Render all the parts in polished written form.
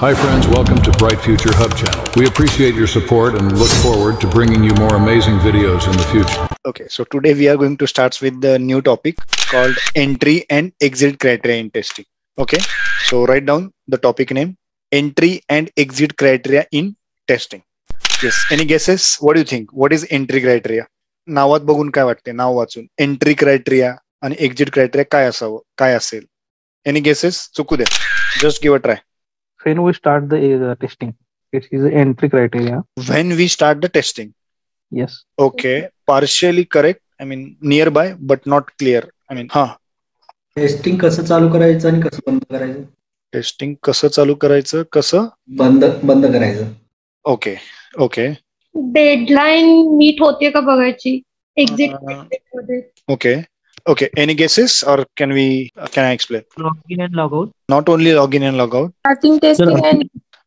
Hi friends, welcome to Bright Future Hub channel. We appreciate your support and look forward to bringing you more amazing videos in the future. Okay, so today we are going to start with the new topic called entry and exit criteria in testing. Okay, so write down the topic name, entry and exit criteria in testing. Yes, any guesses? What do you think? What is entry criteria? नावात बघून काय वाटते? नाव वाचून entry criteria आणि exit criteria काय असावं, काय असेल? Any guesses? चुकू द्या, just give a try. When we start the testing, it is the entry criteria. When we start the testing. Yes. Okay, partially correct. I mean nearby but not clear. I mean testing कसं चालू करायचं आणि कसं बंद करायचं. Testing कसं चालू करायचं, कसं बंद करायचं. ओके ओके डेडलाईन मीट होते का बघायची एक्झिट मध्ये. Okay okay, any guesses or can I explain? Login and logout. Not only login and logout. Starting testing आणि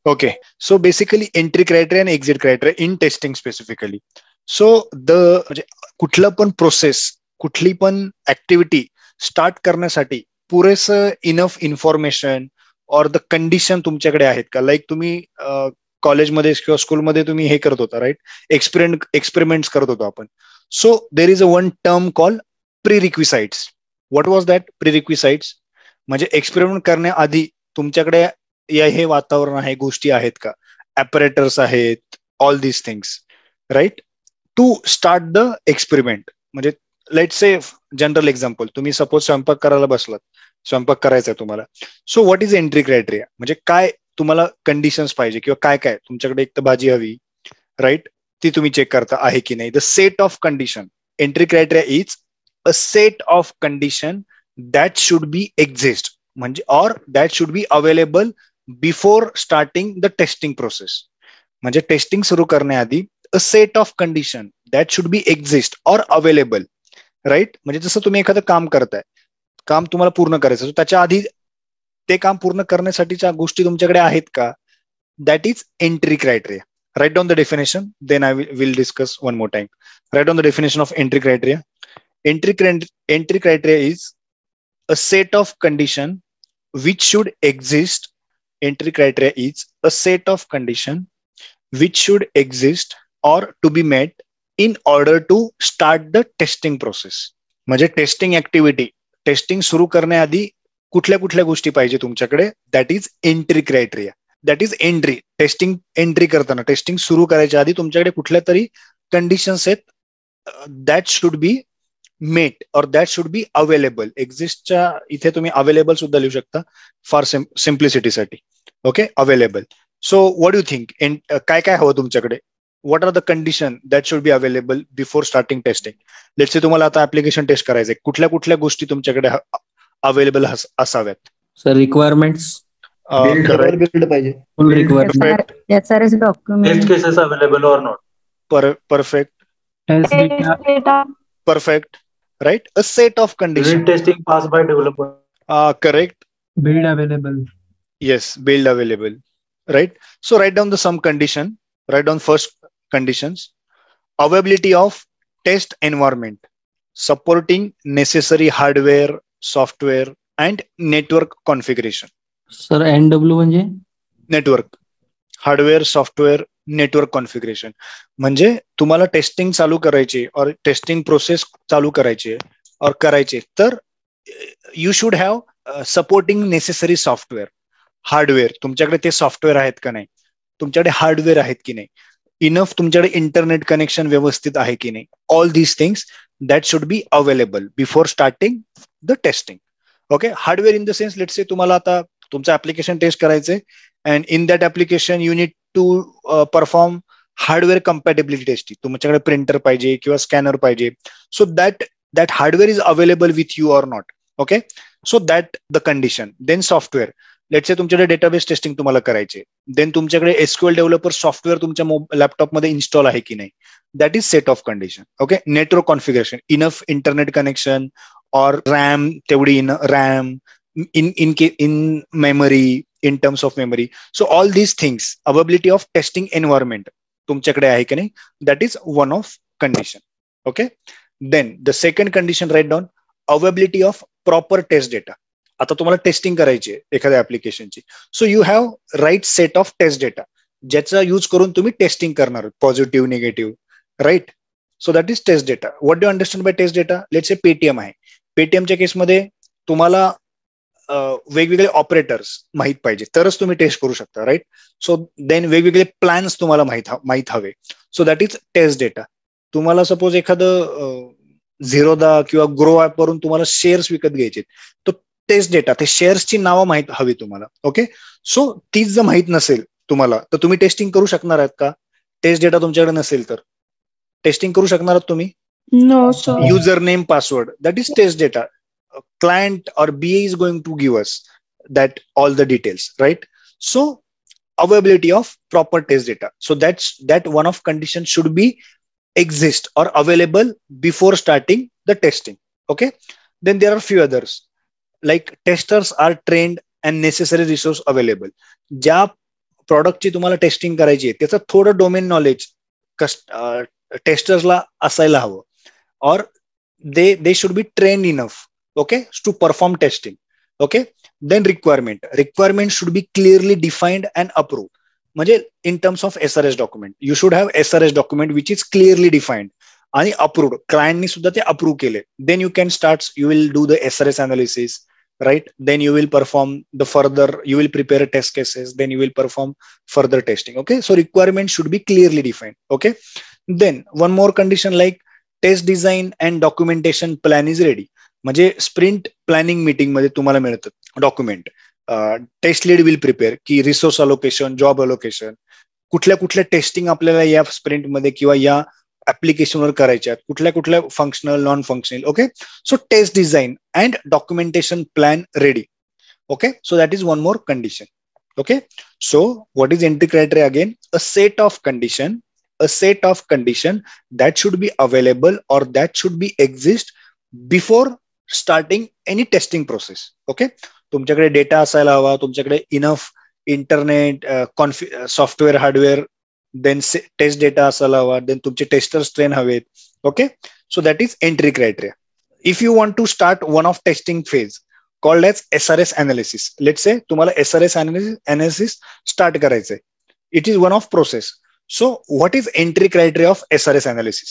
Okay, so basically entry criteria and exit criteria in testing specifically. So म्हणजे कुठलं पण process, कुठली पण activity start करण्यासाठी पुरेसं enough information और the condition तुमच्याकडे आहेत का? लाईक तुम्ही कॉलेजमध्ये किंवा स्कूलमध्ये तुम्ही हे करत होता, राईट? एक्सपेरिमेंट्स करत होतो आपण. So there is a one term call prerequisites. What was that prerequisites? म्हणजे एक्सपेरिमेंट करण्याआधी तुमच्याकडे हे वातावरण आहे, गोष्टी आहेत का, ॲपरेटर्स आहेत, all this things, right? To start the experiment. म्हणजे लेट्स से जनरल एक्झाम्पल, तुम्ही सपोज स्वयंपाक करायला बसलात, स्वयंपाक करायचा आहे तुम्हाला. So what is entry criteria? म्हणजे काय तुम्हाला कंडिशन्स पाहिजे किंवा काय काय तुमच्याकडे, एक तर भाजी हवी, राईट? ती तुम्ही चेक करता आहे की नाही. The set of condition. Entry criteria is a set of condition that should be exist, म्हणजे or that should be available before starting the testing process. म्हणजे टेस्टिंग सुरू करण्याआधी a set of condition that should be exist or available, right? म्हणजे जसं तुम्ही एखादं काम करताय, काम तुम्हाला पूर्ण करायचं, त्याच्या आधी ते काम पूर्ण करण्यासाठीच्या गोष्टी तुमच्याकडे आहेत का? That is entry criteria. Write down the definition, then I will discuss one more time. Write down the definition of entry criteria. Entry criteria is a set of condition which should exist. Entry criteria is a set of condition which should exist or to be met in order to start the testing process. म्हणजे testing activity, testing सुरू करण्याआधी कुठल्या कुठल्या गोष्टी पाहिजे तुमच्याकडे, that is entry criteria. That is entry. Testing entry करताना, testing सुरू करायच्या आधी तुमच्याकडे कुठल्या तरी कंडिशन्स आहेत, दॅट शुड बी मेट और दॅट शुड बी अवेलेबल. एक्झिस्टच्या इथे तुम्ही अवेलेबल सुद्धा लिहू शकता फॉर सिम्प्लिसिटीसाठी. Okay, available. So what you think, काय काय हवं तुमच्याकडे? What are the condition that should be available before starting testing? Let's say तुम्हाला आता ऍप्लिकेशन टेस्ट करायचंय, कुठल्या कुठल्या गोष्टी तुमच्याकडे अवेलेबल असाव्यात? सर रिक्वायरमेंट्स बिल्ड पाहिजे, full requirement, SRS document, test cases available or not. Perfect. Right? A set of conditions. Unit testing passed by developer. Correct. Build available. Yes, build available. Right? So write down the some condition. Write down first conditions. Availability of test environment. Supporting necessary hardware, software and network configuration. Sir NW म्हणजे network, hardware, software, network configuration. म्हणजे तुम्हाला testing चालू करायची और testing process चालू करायची और करायचे, तर you should have supporting necessary software, hardware. तुमच्याकडे ते सॉफ्टवेअर आहेत का नाही, तुमच्याकडे हार्डवेअर आहेत की नाही, इनफ तुमच्याकडे इंटरनेट कनेक्शन व्यवस्थित आहे की नाही. All these things that should be available before starting the testing. Okay, hardware in the sense, let's say तुम्हाला आता तुमचं ऍप्लिकेशन टेस्ट करायचंय and in that application you need to perform hardware compatibility testing. तुमच्याकडे printer पाहिजे किंवा scanner पाहिजे. So that hardware is available with you or not. Okay, so that the condition. Then software, let's say तुमच्याकडे database testing तुम्हाला करायचे, then तुमच्याकडे SQL developer software तुमच्या लॅपटॉपमध्ये इन्स्टॉल आहे की नाही, that is set of condition. Okay, network configuration, enough internet connection और रॅम, तेवढी RAM in memory, in terms of memory. So all these things, availability of testing environment तुमच्याकडे आहे की नाही, that is one of condition. Okay, then the second condition, write down availability of proper test data. आता तुम्हाला testing करायची आहे एखाद्या ऍप्लिकेशनची. So you have right set of test data ज्याचा यूज करून तुम्ही टेस्टिंग करणार, positive negative, right. So that is test data. What do understand by test data? Let's say Paytm आहे. पेटीएमच्या केसमध्ये तुम्हाला वेगवेगळे ऑपरेटर्स माहीत पाहिजे तरच तुम्ही टेस्ट करू शकता, राईट. सो देन वेगवेगळे प्लॅन्स तुम्हाला माहीत हवे. So that is test data. तुम्हाला सपोज एखादं झिरोदा किंवा ग्रो ऍप वरून तुम्हाला शेअर्स विकत घ्यायचे, तर टेस्ट डेटा, ते शेअर्सची नावं माहीत हवी तुम्हाला. ओके. सो तीच जर माहीत नसेल तुम्हाला तर तुम्ही टेस्टिंग करू शकणार आहात का? टेस्ट डेटा तुमच्याकडे नसेल तर टेस्टिंग करू शकणार आहात तुम्ही? No sir. User name, password, that is test data. A client or BA is going to give us that all the details, right? So availability of proper test data. So that one of condition should be exist or available before starting the testing. Okay. Then there are few others like testers are trained and necessary resource available. ज्या प्रॉडक्टची तुम्हाला testing करायची आहे त्याचं थोडं domain knowledge टेस्टर्सला असायला हवं, or they should be trained enough, okay, to perform testing. Okay. Then requirement should be clearly defined and approved. म्हणजे in terms of SRS document you should have SRS document which is clearly defined आणि approved, clientनी सुद्धा ते approve केले. Then you will do the SRS analysis, right? Then you will perform you will prepare test cases, then you will perform further testing. Okay. So requirement should be clearly defined. Okay. Then one more condition like test design and documentation plan is ready. म्हणजे sprint planning meeting मध्ये तुम्हाला मिळतं document. Test lead will prepare की resource allocation, job allocation, कुठल्या testing आपल्याला या स्प्रिंटमध्ये किंवा या ऍप्लिकेशनवर करायच्या, कुठल्या functional, non functional. Okay. So test design and documentation plan ready. Okay. So that is one more condition. Okay. So what is entry criteria? Again a set of condition that should be available or that should be exist before starting any testing process. Okay. तुमच्याकडे data असायला हवा, तुमच्याकडे enough internet, software, hardware, then test data असायला हवा, then तुमचे testers train हवेत. Okay. So that is entry criteria. If you want to start one of testing phase called as SRS analysis. Let's say तुम्हाला SRS analysis start करायचंय. It is one of process. So what is entry criteria of SRS analysis?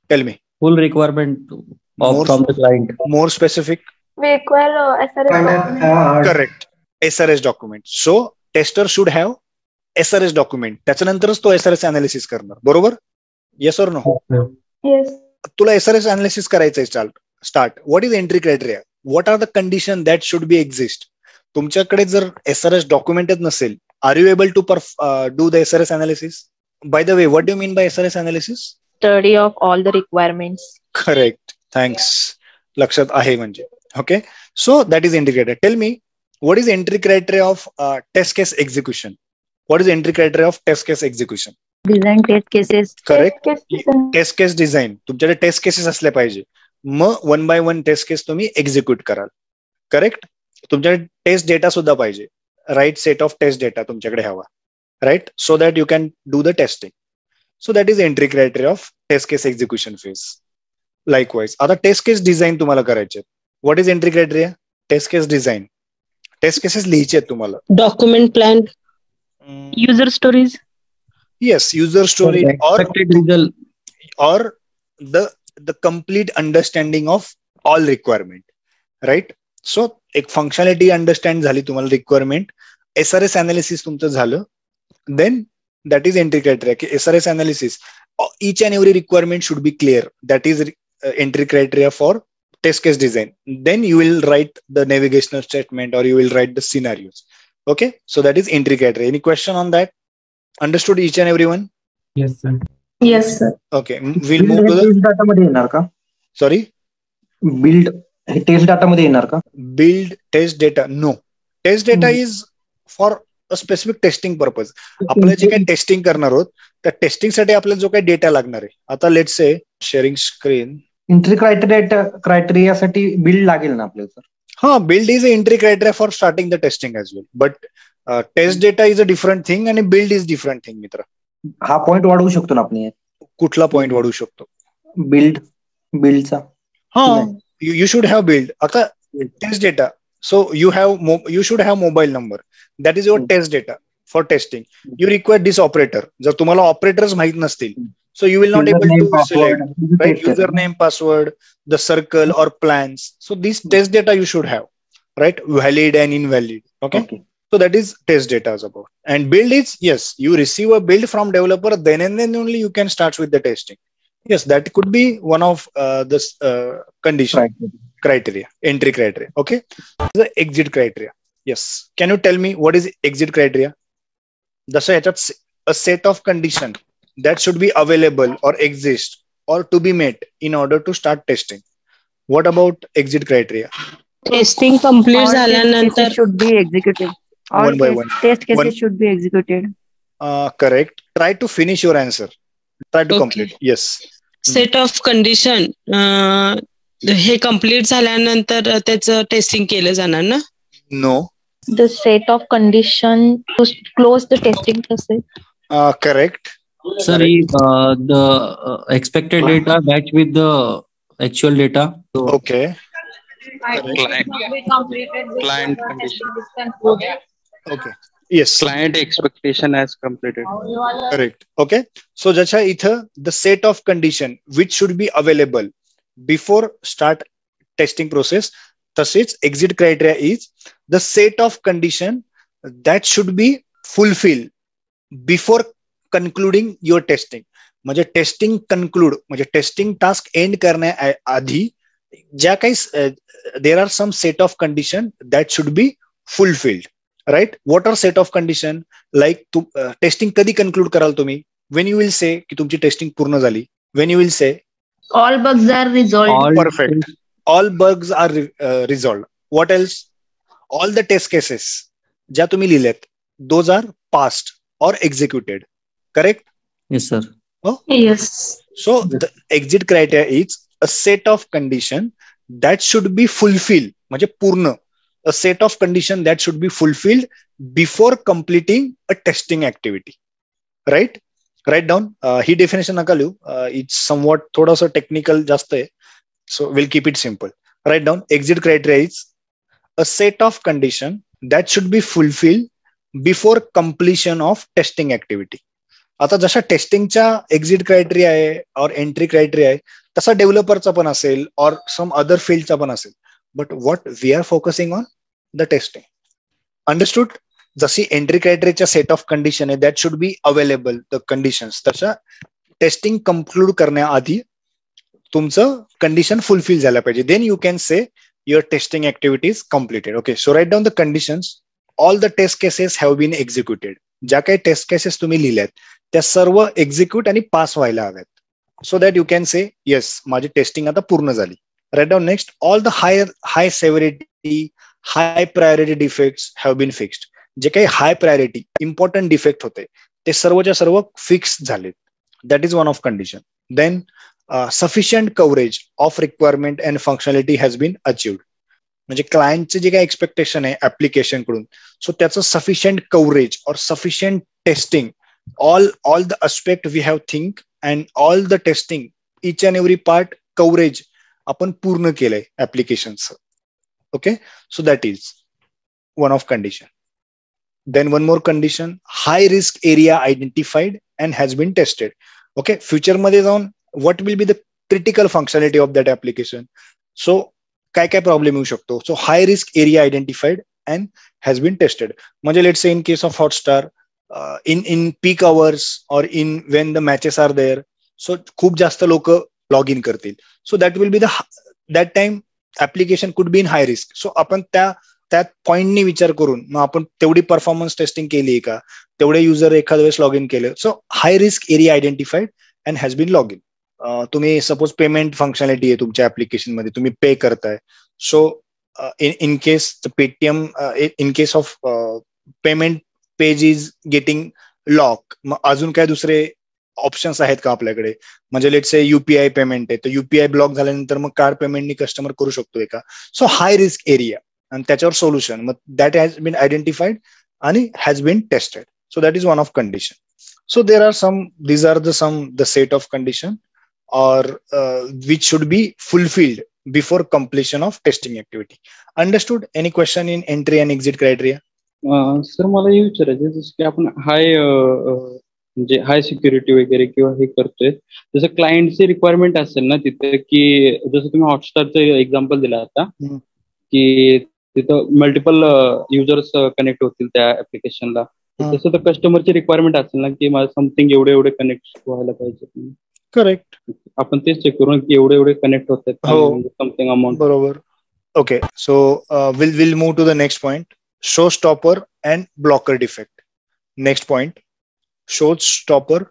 Tell me. Full requirement from the client. More specific. We require SRS document. Correct. SRS document. So tester should have SRS document. त्याच्यानंतरच तो SRS analysis करणार. बरोबर? Yes or no? Yes. तुला SRS analysis करायचंय start. What is entry criteria? What are the conditions that should be exist? तुमच्याकडे जर SRS document नसेल, are you able to do the SRS analysis? By the way, what do you mean by SRS analysis? Study of all the requirements. Correct. Thanks. लक्षात आहे म्हणजे. Okay. So that is entry criteria. Tell me, what is entry criteria of test case execution? What is entry criteria of test case execution? Design test cases. Correct. Test case design. तुमच्याकडे test cases असले पाहिजे. मग 1 by 1 test case तुम्ही execute कराल. Correct. तुमच्याकडे test data सुद्धा पाहिजे. Right set of test data तुमच्याकडे हवा. Right, so that you can do the testing. So that is entry criteria of test case execution phase. Likewise, आता test case design तुम्हाला करायचे. What is entry criteria? Test case design. Test cases लिहायचे आहेत तुम्हाला. Document plan. User stories. Yes, user story or the complete understanding of all requirement. Right? So एक functionality understand झाली तुम्हाला requirement. SRS analysis तुमचं झालं. Then that is entry criteria. SRS analysis, each and every requirement should be clear. That is entry criteria for test case design. Then you will write the navigational statement or you will write the scenarios. Okay. So that is entry criteria. Any question on that? Understood each and everyone? Yes, sir. Yes, sir. Okay. We'll move to the data मध्ये येणार का? Sorry? Build test data मध्ये येणार का? Build test data. No. Test data is for specific testing purpose. आपल्याला जे काही testing करणार आहोत त्या टेस्टिंग साठी आपल्याला जो काही डेटा लागणार आहे. आता let's say sharing screen. Entry क्रायटेरियासाठी बिल्ड लागेल ना आपल्याला? हा, build is a entry criteria for starting the testing as well, but test data is a different thing आणि बिल्ड इज डिफरंट थिंग. मित्र, हा पॉइंट वाढवू शकतो ना आपण? कुठला पॉइंट वाढवू शकतो? बिल्डचा. हा, यू शुड हॅव बिल्ड. आता test data So you should have mobile number. That is your test data for testing. You require this operator. जर तुम्हाला operators माहित नसतील, so you will not able Username, to password, select, right? Username, password, the circle or plans. So this test data you should have, right? Valid and invalid. Okay. So that is test data is about. And build is, yes, you receive a build from developer, then and then only you can start with the testing. Yes, that could be one of the condition criteria, entry criteria. Okay. The exit criteria. Yes. Can you tell me what is exit criteria? That's a set of condition that should be available or exist or to be met in order to start testing. What about exit criteria? Testing complete झाल्यानंतर should be executed. All One by one. test cases One. should be executed. Correct. Try to finish your answer. Try to complete. Yes. Set of condition हे complete झाल्यानंतर त्याचं testing केलं जाणार ना? No. the set of condition to close the testing process. Correct. Sir, the expected data match with the actual data. So, Okay. Client condition. Okay. Yes. Client expectation has completed. Correct. Okay. So jacha itha the set of condition which should be available before start testing process. Tasich exit criteria is the set of condition that should be fulfilled before concluding your testing. म्हणजे testing conclude म्हणजे testing task end करण्याआधी ज्या काही there are some set of condition that should be fulfilled. Right. What are set of condition? Like testing कधी conclude कराल तुम्ही? When you will say की तुमची टेस्टिंग पूर्ण झाली. When you will say All bugs are resolved. Perfect. All bugs are resolved. What else? All the test cases ज्या तुम्ही लिहिलेत, those are passed or executed. Correct? yes, sir. Oh? Yes. So the exit criteria is a set of condition that should be fulfilled. म्हणजे पूर्ण. A set of condition that should be fulfilled before completing a testing activity. Right? Write down. He definition नका लिहू. It's somewhat थोडंसं technical जास्त आहे. So we'll keep it simple. Write down. Exit criteria is a set of condition that should be fulfilled before completion of testing activity. आता जशा टेस्टिंगच्या exit criteria आहे और entry criteria आहे तसा डेव्हलपरचा पण असेल और सम अदर फील्डचा पण असेल. But what we are focusing on the testing. Understood? जशी एंट्री क्रायटेरियाच्या सेट ऑफ कंडिशन आहे that should be available the conditions, तशा टेस्टिंग कम्क्लूड करण्याआधी तुमचं कंडिशन फुलफिल झालं पाहिजे. Then you can say your testing activities completed. Okay. So write down the conditions. All the test cases have been executed. ज्या काही test cases तुम्ही लिहिल्यात त्या सर्व execute आणि पास व्हायला हव्यात. So that you can say yes माझी testing आता पूर्ण झाली. Write down next. All the high severity high priority defects have been fixed. जे काही हाय प्रायोरिटी इम्पॉर्टंट डिफेक्ट होते ते सर्वच्या सर्व फिक्स झालेत. That is one of condition. Then sufficient coverage of requirement and functionality has been achieved. म्हणजे क्लायंटचे जे काही expectation आहे ऍप्लिकेशन कडून, सो त्याचं सफिशियंट कव्हरेज और sufficient testing all the aspect we have think and all the testing each and every part coverage आपण पूर्ण केलंय ऍप्लिकेशनचं. Okay. So that is one of condition. Then one more condition, high risk area identified and has been tested. Okay. Future मध्ये जाऊन what will be the critical functionality of that application? So काय काय problem येऊ शकतो? So high risk area identified and has been tested. म्हणजे let's say in case of Hotstar in peak hours or in when the matches are there, so खूप जास्त लोक log in करतील. So that will be that time application could be in high risk. सो आपण त्या पॉइंटनी विचार करून मग आपण तेवढी परफॉर्मन्स टेस्टिंग केली का, तेवढे युजर एखाद्या वेळेस लॉग इन केले. So high risk area identified and has been log in. तुम्ही सपोज पेमेंट फंक्शनॅलिटी आहे तुमच्या ऍप्लिकेशन मध्ये, तुम्ही पे करताय. So in case Paytm in case of payment page is getting lock, मग अजून काय दुसरे ऑप्शन्स आहेत का आपल्याकडे? म्हणजे लेट्स से युपीआय पेमेंट आहे तर युपीआय ब्लॉक झाल्यानंतर मग कार्ड पेमेंटनी कस्टमर करू शकतोय का? सो हाय रिस्क एरिया आणि त्याच्यावर सोल्युशन, मग दॅट हॅज बीन आयडेंटिफाईड आणि has been tested. So that is one of condition. So there are some, these are the set of condition or which should be fulfilled before completion of testing activity. Understood? Any question in entry and exit criteria? Sir मला हे विचारायचं जसं की आपण म्हणजे हाय security वगैरे किंवा हे करतोय जसं क्लायंटची रिक्वायरमेंट असेल ना तिथे की जसं तुम्ही हॉटस्टारचं एक्झाम्पल दिला आता की तिथं मल्टिपल युजर्स कनेक्ट होतील त्या ऍप्लिकेशनला तसं तर कस्टमरची रिक्वायरमेंट असेल ना की मला समथिंग एवढे कनेक्ट व्हायला पाहिजे. करेक्ट. आपण तेच चेक करू की एवढे कनेक्ट होत आहेत समथिंग अमाऊंट. बरोबर. Okay, so will move to the next point. Show stopper and blocker defect. Next point, show stopper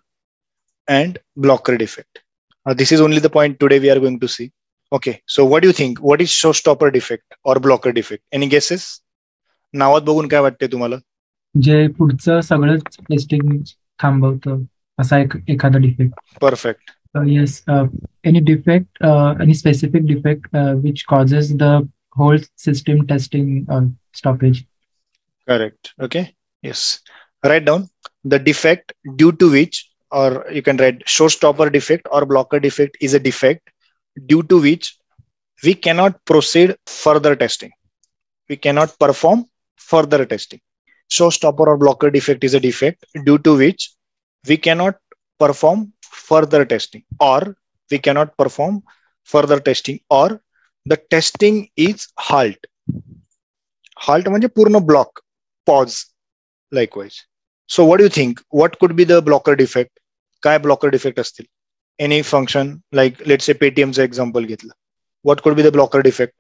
and blocker defect. This is only the point today we are going to see. Okay, so what do you think? What is showstopper defect or blocker defect? Any guesses? नावात बघून काय वाटते तुम्हाला? जे पुढचं सगळंच testing थांबवतं असा एखादा defect. Perfect. Yes, any defect, any specific defect which causes the whole system testing stoppage. Correct. Okay. Yes. Write down the defect due to which, or you can write showstopper defect or blocker defect is a defect due to which we cannot proceed further testing. We cannot perform further testing. Showstopper or blocker defect is a defect due to which we cannot perform further testing, or we cannot perform further testing, or the testing is halt. Halt म्हणजे पूर्ण block, pause, likewise. So what do you think? What could be the blocker defect? काय blocker defect असतील? Any function, like let's say Paytmचं example घेतलं. What could be the blocker defect?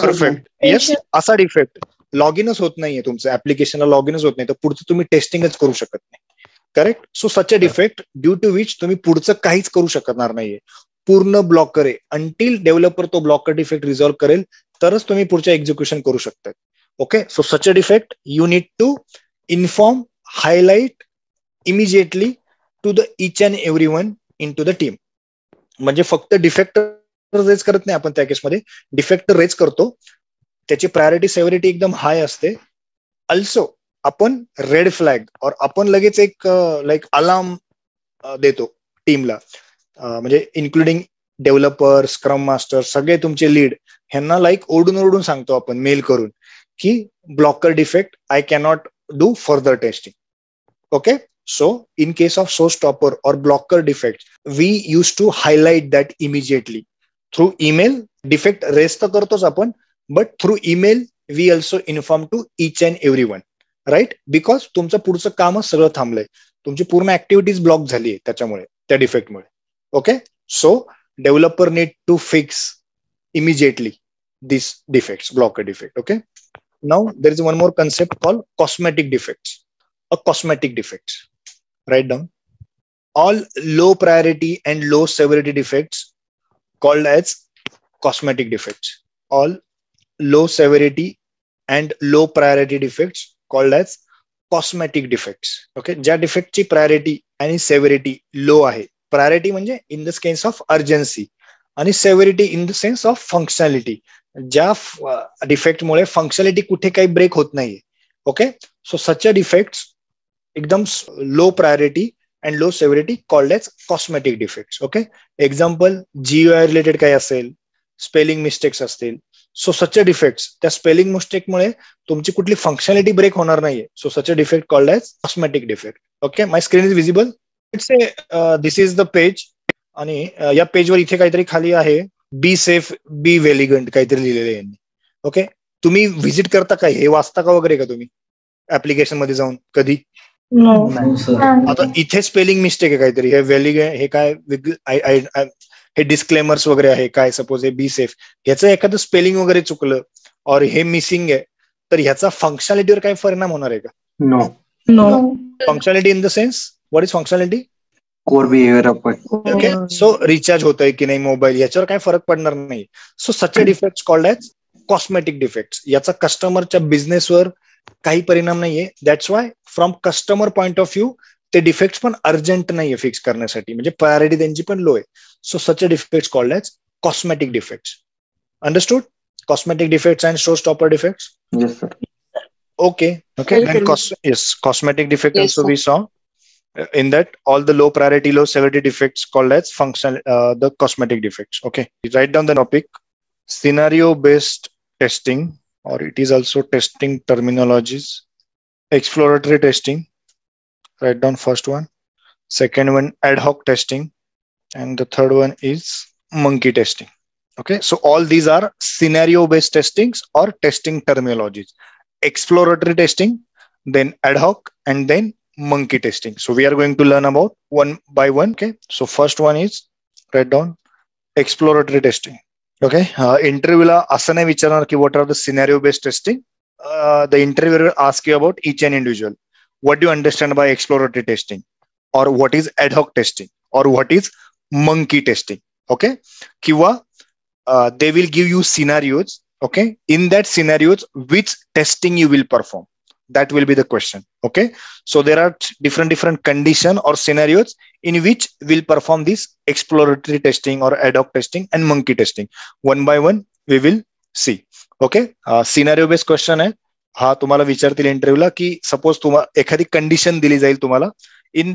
Perfect. Yes, असा defect लॉगिनच होत नाहीये तुमचं ऍप्लिकेशनला, लॉगिनच होत नाही तर पुढचं तुम्ही टेस्टिंगच करू शकत नाही. Correct. So such a defect due to which तुम्ही पुढचं काहीच करू शकणार नाहीये. पूर्ण ब्लॉकर आहे. अंटिल डेव्हलपर तो ब्लॉकर डिफेक्ट रिझॉल्व्ह करेल तरच तुम्ही पुढच्या एक्झिक्युशन करू शकता. Okay, so such a defect you need to inform, highlight immediately to the each and every one in to the team. म्हणजे फक्त डिफेक्ट रेज करत नाही आपण त्या केसमध्ये, डिफेक्ट रेज करतो, त्याची प्रायोरिटी सेव्हरिटी एकदम हाय असते. अल्सो आपण रेड फ्लॅग और आपण लगेच एक लाईक अलार्म देतो टीमला, म्हणजे इन्क्लुडिंग डेव्हलपर, स्क्रम मास्टर, सगळे तुमचे लीड ह्यांना लाईक ओरडून सांगतो आपण मेल करून की blocker defect I cannot do further testing. Okay, so in case of showstopper or blocker defects, we used to highlight that immediately through email. Defect raise तर करतोच आपण, but through email we also inform to each and everyone, right? Because तुमचं पुढचं कामच सगळं थांबलंय, तुमची पूर्ण activities block झाली आहे त्याच्यामुळे, त्या डिफेक्टमुळे. Okay, so developer need to fix immediately these defects, blocker defect. Okay, now there is one more concept called cosmetic defects. A cosmetic defects. Write down all low priority and low severity defects called as cosmetic defects. All low severity and low priority defects called as cosmetic defects. Okay, ज्या defect ची priority आणि severity low आहे. Priority म्हणजे in the sense of urgency आणि severity in the sense of functionality. ज्या डिफेक्टमुळे functionality कुठे काही ब्रेक होत नाहीये. Okay, so such a defects एकदम low priority and low severity called as cosmetic defects. Okay, example GUI related काही असेल, स्पेलिंग मिस्टेक्स असतील, सो सच अ डिफेक्ट्स त्या स्पेलिंग मिस्टेकमुळे तुमची कुठली फंक्शनॅलिटी ब्रेक होणार नाहीये. So such a defect called as cosmetic defect. Okay, my screen is visible. It's this is the page आणि या पेजवर इथे काहीतरी खाली आहे बी सेफ बी वेलिगंट काहीतरी लिहिलेलं आहे यांनी. ओके, तुम्ही व्हिजिट करता का, हे वाचता का वगैरे का तुम्ही ऍप्लिकेशन मध्ये जाऊन कधी? आता इथे स्पेलिंग मिस्टेक आहे काहीतरी, हे वेलिग हे काय हे डिस्क्लेमर्स वगैरे आहे काय, सपोज हे बी सेफ, ह्याचं एखादं स्पेलिंग वगैरे चुकलं और हे मिसिंग आहे तर ह्याचा फंक्शनॅलिटीवर काय परिणाम होणार आहे का? No. Functionality in the sense, what is functionality? Core behaviour आपण. ओके, सो रिचार्ज होतोय की नाही मोबाईल याच्यावर काय फरक पडणार नाही. So such a defects called as cosmetic defects. याचा कस्टमरच्या बिझनेसवर काही परिणाम नाहीये. That's why from customer point of view ते डिफेक्ट्स पण अर्जंट नाहीये फिक्स करण्यासाठी, म्हणजे प्रायोरिटी त्यांची पण लो आहे. So such a defects called as cosmetic defects. Understood? Cosmetic defects and show stopper defects. Yes sir. Okay, then yes, cosmetic defect Yes, also sir. we saw. In that, all the low priority, low severity defects called as functional, the cosmetic defects. Okay, write down the topic. Scenario based testing, or it is also testing terminologies. Exploratory testing, write down first one. Second one, ad hoc testing, and the third one is monkey testing. Okay, so all these are scenario based testings or testing terminologies. Exploratory testing, then ad hoc, and then monkey testing. So we are going to learn about one by one. Okay, so first one is, write down, exploratory testing. Okay, interview la asa nahi vicharanar ki what are the scenario based testing. The interviewer will ask you about each and individual. What do you understand by exploratory testing, or what is ad hoc testing, or what is monkey testing? Okay, kiwa they will give you scenarios. Okay, in that scenarios, which testing you will perform, that will be the question. Okay, so there are different condition or scenarios in which we'll perform this exploratory testing or ad hoc testing and monkey testing. One by one we will see. Okay, scenario based question आहे हा. तुम्हाला विचारतील इंटरव्ह्यूला की suppose तुम्हाला एखादी condition दिली जाईल तुम्हाला, in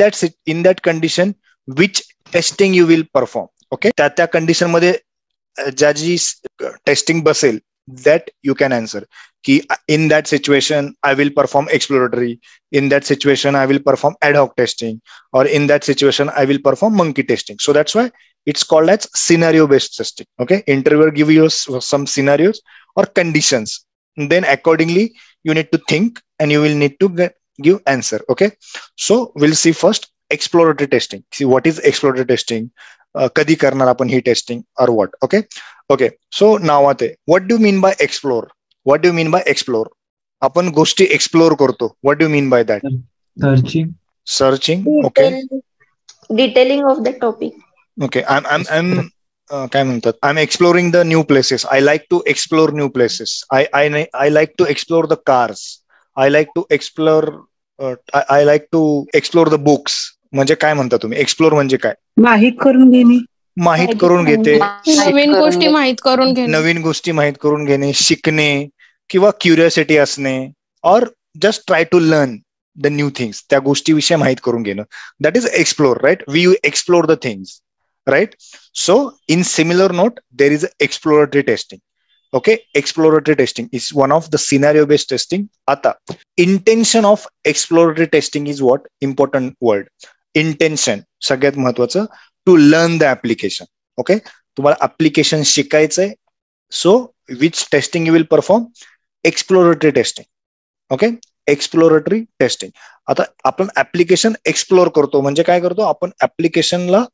that condition which testing you will perform. Okay, त्या कंडिशन मध्ये ज्या जी टेस्टिंग बसेल, that you can answer ki in that situation I will perform exploratory, in that situation I will perform ad hoc testing, or in that situation I will perform monkey testing. So that's why it's called as scenario based testing. Okay, interviewer give you some scenarios or conditions, and then accordingly you need to think and you will need to give answer. Okay, so we'll see first exploratory testing. See what is exploratory testing, कधी करणार आपण ही testing, और what. Okay, okay, so now आते, what do you mean by explore? What do you mean by explore? आपण गोष्टी explore करतो. What do you mean by that? Searching. Okay, detailing of the topic. Okay, I'm काय म्हणतात, I'm exploring the new places. I like to explore new places. I like to explore the cars. I like to explore I like to explore the books. म्हणजे काय म्हणता तुम्ही? Explore म्हणजे काय? माहित करून घेणे. माहित करून घेते, नवीन गोष्टी माहित करून घेणे, नवीन गोष्टी माहित करून घेणे, शिकणे किंवा क्युरियोसिटी असणे, or just try to learn the new things. त्या गोष्टीविषयी माहित करून घेणं, that is explore. Right, we explore the things. Right, so in similar note there is exploratory testing. Okay, exploratory testing is one of the scenario based testing. आता intention of exploratory testing is what? Important word. Intention सगळ्यात महत्वाचं, to learn the application. Okay, तुम्हाला application शिकायचंय, so which testing you will perform? Exploratory testing. Okay, exploratory testing. आता आपण application explore करतो म्हणजे काय करतो, आपण applicationला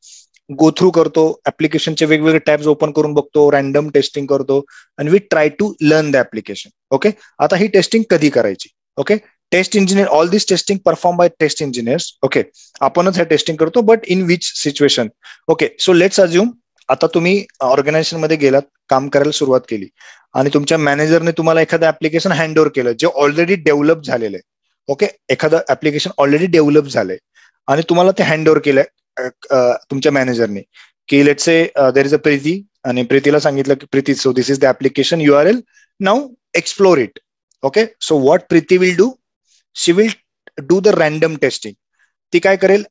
गो थ्रू करतो, ऍप्लिकेशनचे वेगवेगळे टॅब्स ओपन करून बघतो, रॅन्डम टेस्टिंग करतो, आणि we try to learn the application. Okay, आता ही टेस्टिंग कधी करायची? Okay, test engineer, all this testing perform by test engineers. Okay, आपणच हे टेस्टिंग करतो, but in which situation? Okay, so let's assume आता तुम्ही ऑर्गनायझेशन मध्ये गेलात, काम करायला सुरुवात केली, आणि तुमच्या मॅनेजरने तुम्हाला एखादं ऍप्लिकेशन हँड ओव्हर केलं जे ऑलरेडी डेव्हलप झालेलं आहे. ओके, एखादं ऍप्लिकेशन ऑलरेडी डेव्हलप झालंय आणि तुम्हाला ते हँड ओव्हर केलंय तुमच्या मॅनेजरने, की लेट्स से देयर इज अ प्रीती, आणि प्रीतीला सांगितलं की Preeti, so this is the application URL, now explore it. Okay, so what Preeti will do, she will do the random testing. ती काय करेल,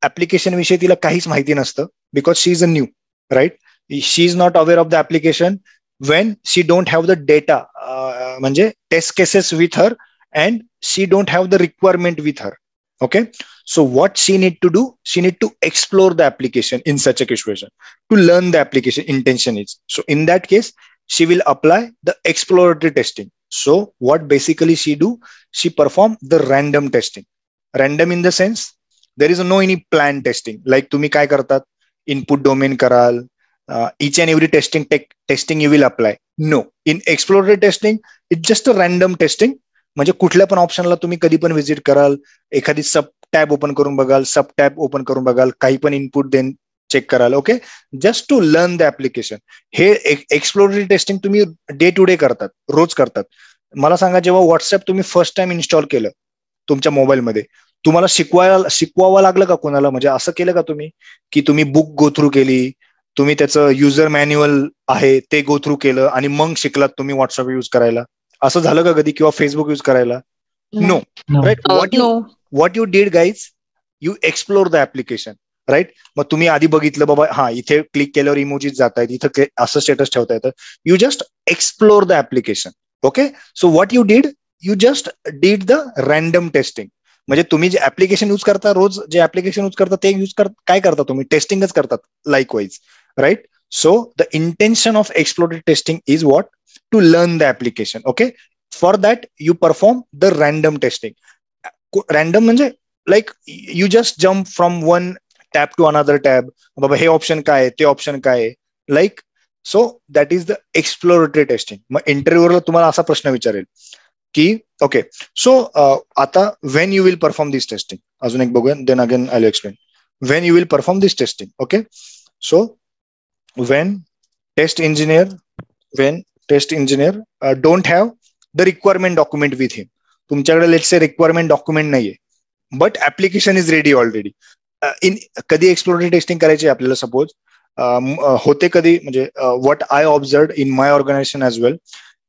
ऍप्लिकेशन विषयी तिला काहीच माहिती नसतं, because she is a new. Right, she is not aware of the application when she don't have the data, म्हणजे test cases with her, and she don't have the requirement with her. Okay, so what she need to do? She need to explore the application in such a situation to learn the application. Intention is, so in that case she will apply the exploratory testing. So what basically she do? She perform the random testing. Random in the sense there is no any plan testing. Like तुम्ही काय करतात, input domain कराल, each and every testing you will apply. No, in exploratory testing it's just a random testing. म्हणजे कुठल्या पण ऑप्शनला तुम्ही कधी पण व्हिजिट कराल, एखादी सब टॅब ओपन करून बघाल, सब टॅब ओपन करून बघाल, काही पण इनपुट देन चेक कराल. Okay, just to learn the application. हे एक्सप्लोरटरी टेस्टिंग तुम्ही डे टू डे करतात, रोज करतात. मला सांगा, जेव्हा व्हॉट्सअप तुम्ही फर्स्ट टाइम इन्स्टॉल केलं तुमच्या मोबाईलमध्ये, तुम्हाला शिकवावं लागलं का कोणाला? म्हणजे असं केलं का तुम्ही की तुम्ही बुक गो थ्रू केली, तुम्ही त्याचं युजर मॅन्युअल आहे ते गो थ्रू केलं आणि मग शिकलात तुम्ही व्हॉट्सअप यूज करायला? असं झालं का कधी, किंवा फेसबुक यूज करायला? No. Right, what you did guys, you explore the application, right. मग तुम्ही आधी बघितलं बाबा हा इथे क्लिक केल्यावर इमोजीज जात आहेत, इथं असं स्टेटस ठेवता येतं. You just explore the application. Okay, so what you did, you just did the random testing. म्हणजे तुम्ही जे ऍप्लिकेशन यूज करता, रोज जे ऍप्लिकेशन यूज करता ते काय करता तुम्ही, टेस्टिंगच करतात likewise, right. So the intention of exploratory testing is what, to learn the application. Okay, for that you perform the random testing. Random म्हणजे like you just jump from one tab to another tab, बाबा हे option काय आहे, ते option काय आहे, like. So that is the exploratory testing. मग इंटरव्ह्यूवरला तुम्हाला असा प्रश्न विचारेल की ओके, सो आता when you will perform this testing, अजून एक बघूया, then again I will explain. When you will perform this testing. Okay, so when test engineer don't have the requirement document with him. तुमच्याकडे let's say requirement document नाहीये, but application is ready already. कधी exploratory testing करायची आपल्याला, suppose होते कधी, म्हणजे what I observe in my organisation as well,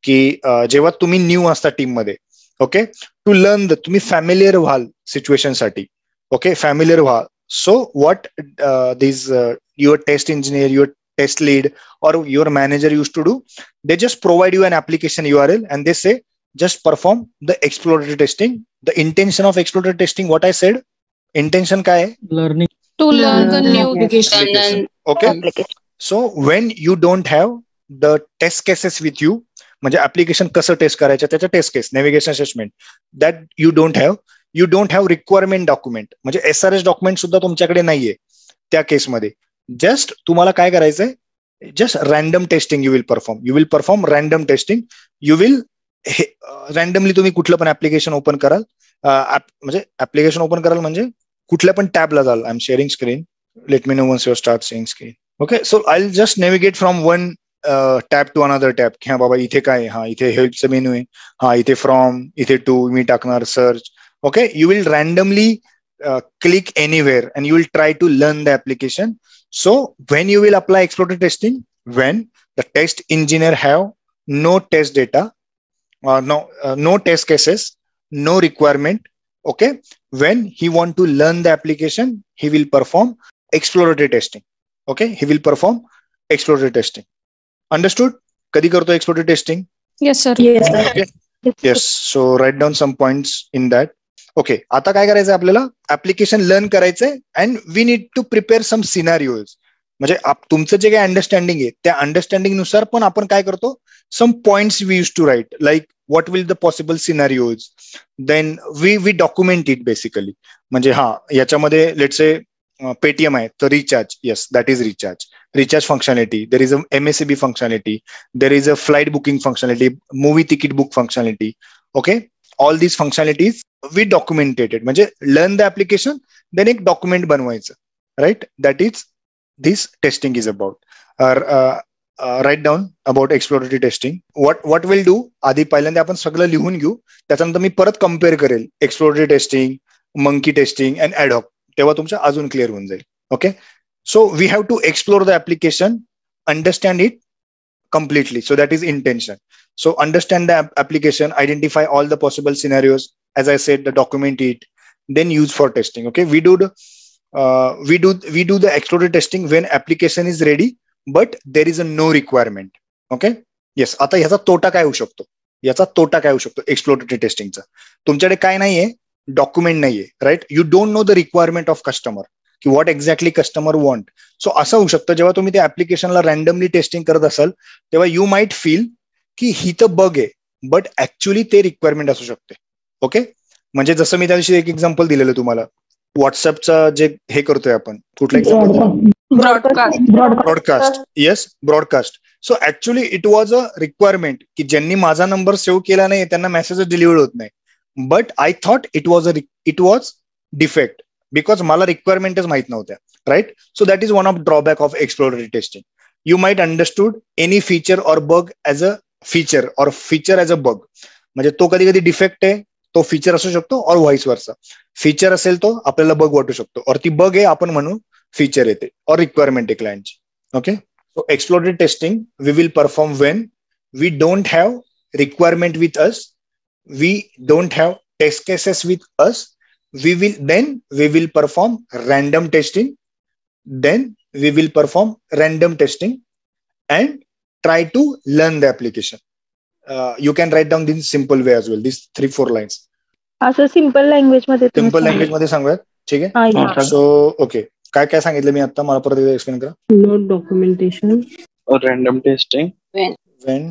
की जेव्हा तुम्ही न्यू असता टीम मध्ये, ओके, टू लर्न तुम्ही फॅमिलियर व्हाल सिच्युएशन साठी. ओके, फॅमिलियर व्हा. So what this your test engineer, your test lead or your manager used to do, they just provide you an application URL and they say just perform the exploratory testing. The intention of exploratory testing, what I said, intention काय आहे, learning, to learn the new application. Okay, so when you don't have the test cases with you, म्हणजे application कसं test करायचं त्याच्या test case, navigation assessment, that you don't have requirement document, म्हणजे SRS document सुद्धा तुमच्याकडे नाहीये त्या केसमध्ये. जस्ट तुम्हाला काय करायचंय, just random testing you will perform random testing. you will randomly तुम्ही कुठलं पण ऍप्लिकेशन ओपन कराल, म्हणजे ऍप्लिकेशन ओपन कराल म्हणजे कुठल्या पण टॅबला जाल. I am sharing screen, let me know once you start seeing screen. Okay, so I will just navigate from one tab to another tab. हा बाबा इथे काय, हा इथे हेल्पचं मेनू आहे, हा इथे फ्रॉम, इथे टू मी टाकणार search. Okay, you will randomly click anywhere and you will try to learn the application. So when you will apply exploratory testing, when the test engineer have no test data, no test cases, no requirement, okay, when he want to learn the application, he will perform exploratory testing. Okay, he will perform exploratory testing. Understood? Kadi karto exploratory testing? Yes sir. Okay. Yes, so write down some points in that. Okay, आता काय करायचं आपल्याला, application learn करायचंय and we need to prepare some scenarios. म्हणजे तुमचं जे काही understanding आहे त्या अंडरस्टँडिंग नुसार पण आपण काय करतो, some points we use to write, like what will the possible scenarios, then we document it basically. म्हणजे हा याच्यामध्ये लेट्स से पेटीएम आहे तर recharge, yes that is recharge functionality, there is a MSAB functionality, there is a flight booking functionality, movie ticket book functionality. Okay, all these functionalities we documented, म्हणजे learn the application then एक document बनवायचं, right. That is this testing is about. Write down about exploratory testing. What will do, आधी पहिल्यांदा आपण सगळं लिहून घेऊ, त्याच्यानंतर मी परत कम्पेअर करेल exploratory testing, monkey testing and ad hoc, तेव्हा तुमचं अजून क्लिअर होऊन जाईल. Okay, so we have to explore the application, understand it completely. So that is intention. So understand the application, identify all the possible scenarios. As I said, the document it, then use for testing. Okay, we do the exploratory testing when application is ready, but there is a no requirement. Okay. Yes. आता याचा तोटा काय होऊ शकतो, exploratory टेस्टिंगचा, तुमच्याकडे काय नाहीये, document नाहीये, right. You don't know the requirement of customer की what exactly customer want. So असं होऊ शकतं जेव्हा तुम्ही त्या ऍप्लिकेशनला रॅन्डमली टेस्टिंग करत असाल तेव्हा यू माइट फील की ही तर बग आहे, बट ऍक्च्युअली ते रिक्वायरमेंट असू शकते. ओके, म्हणजे जसं मी त्या दिवशी एक एक्झाम्पल दिलेलं तुम्हाला, व्हॉट्सअपचा जे हे करतोय आपण, कुठलं example, broadcast. Yes, broadcast. So actually it was a requirement की ज्यांनी माझा नंबर सेव्ह केला नाही त्यांना मेसेज डिलिव्हर होत नाही, but I thought it was defect because मला रिक्वायरमेंटच माहित नव्हत्या, right. So that is one of drawback of exploratory testing. You might understood any feature or bug as a feature or feature as a bug, म्हणजे तो कधी कधी defect आहे तो फीचर असू शकतो, और व्हाईस वर्सा. फीचर असेल तो आपल्याला बग वाटू शकतो, और ती बग आहे आपण म्हणू फीचर येते, और रिक्वायरमेंट आहे क्लायंटची. Okay, so exploratory testing we will perform when we don't have requirement with us, we don't have test cases with us, we will perform random testing. Then we will perform random testing and try to learn the application. You can write down this simple way as well. These 3-4 lines. असं simple language मध्ये तुम्ही simple सांगा. Language मध्ये सांगूयात. ठीक हा, आहे. या. So okay, काय काय सांगितलं मी आता, मला परत एक्सप्लेन करा. Node documentation. Random testing. When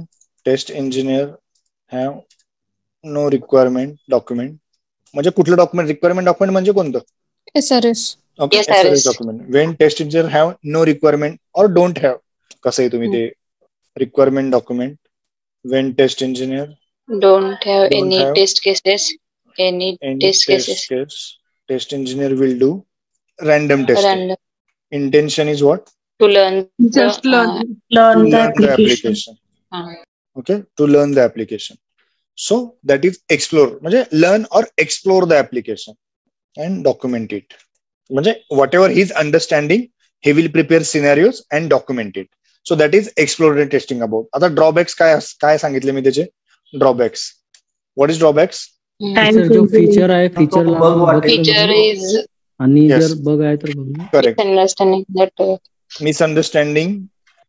test engineer have no requirement document, म्हणजे कुठलं डॉक्युमेंट, रिक्वायरमेंट डॉक्युमेंट म्हणजे कोणतं? SRS. Okay, SRS document. When test engineer have no requirement or don't have, कसं आहे तुम्ही ते requirement document. When test engineer Don't have don't any have test cases. Any test cases. case, test engineer will do random testing. Random. Intention is what? To learn. Just the, learn. To Learn the learn the application. application. uh, Okay, to learn the application. So that is explore, म्हणजे learn or explore the application and document it. म्हणजे whatever he's understanding, he will prepare scenarios and document it. So that is exploratory testing about. आता drawbacks काय सांगितले मी त्याचे? Drawbacks. What is drawbacks? Time जो consuming. Feature आहे feature feature is आणि Yes. जर bug आहे तर बघ. Correct. understanding that Misunderstanding.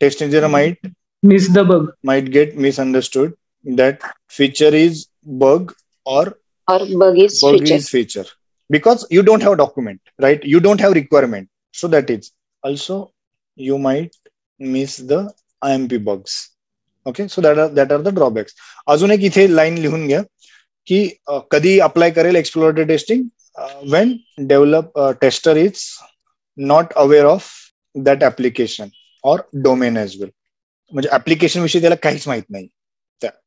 Test engineer Miss the bug. might get misunderstood that feature is bug or or bug is bug feature. is feature, because you don't have document, right? You don't have requirement. So that is also you might miss the IMP bugs. Okay, so that are the drawbacks. अजून एक इथे line लिहून घ्या की कधी apply करेल exploratory testing, when tester is not aware of that application or domain as well. म्हणजे application विषयी त्याला काहीच माहित नाही.